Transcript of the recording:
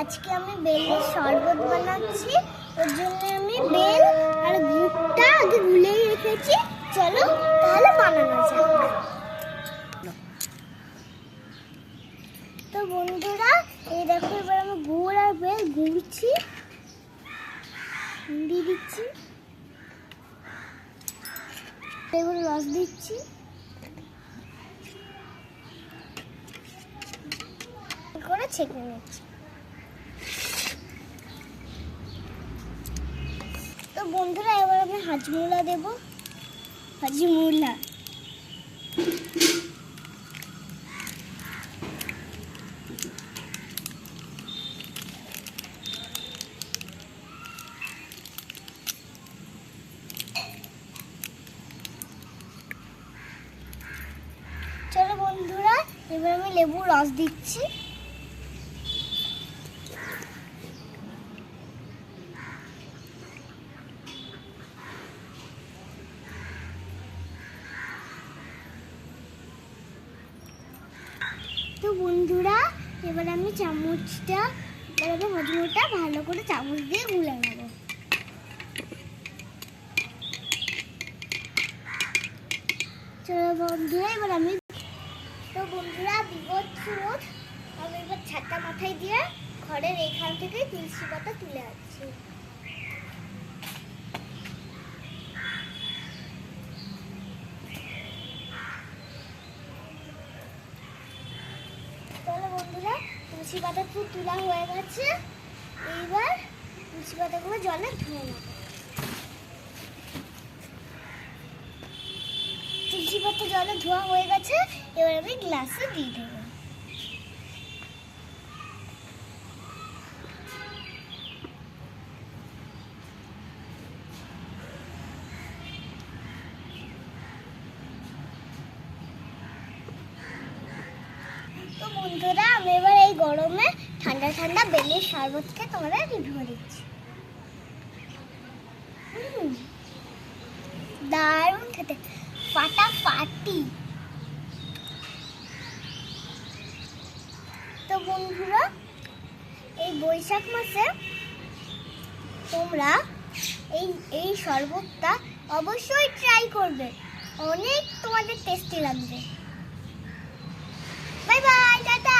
আজকে আমি বেলের শরবত বানাচ্ছি। ওর জন্য আমি বেল আর গুড়টা আগে গুলিয়ে রেখেছি। চলো তাহলে বানানো যাক। তো বন্ধুরা, এই দেখো এবার আমি গুড় আর বেল গুলছি, দিয়ে দিচ্ছি, এবার রস দিচ্ছি, করে ছেঁকে নিচ্ছি। তো বন্ধুরা, এবার আমি হাজমোলা দেবো। হাজমোলা চলো বন্ধুরা, এবার আমি লেবুর রস দিচ্ছি। তো বন্ধুরা, এবার আমি চামচটা, হজমোটা ভালো করে চামচ দিয়ে গুলে নেব। চলো বন্ধুরা, এবার আমি বিপদ স্রোত আমি এবার ছাতা মাথায় দিয়ে ঘরের এইখান থেকে তুলসী পাতা তুলে আসছি। চলো বন্ধুরা, তুলসী পাতা তোলা হয়ে গেছে। এইবার তুলসী পাতাগুলো জলে ধুয়ে নেব। তুলসী পাতা জলে ধোয়া হয়ে গেছে, এবার আমি গ্লাসে দিয়ে দেবো। তো বন্ধুরা, আমি এবার এই গরমে ঠান্ডা ঠান্ডা বেলের শরবতকে তোমাদের রিভিউ দিচ্ছি। দারুণ খেতে, ফাটাফাটি। তো বন্ধুরা, এই বৈশাখ মাসে তোমরা এই শরবতটা অবশ্যই ট্রাই করবে, অনেক তোমাদের টেস্টি লাগবে। Bye bye, tata.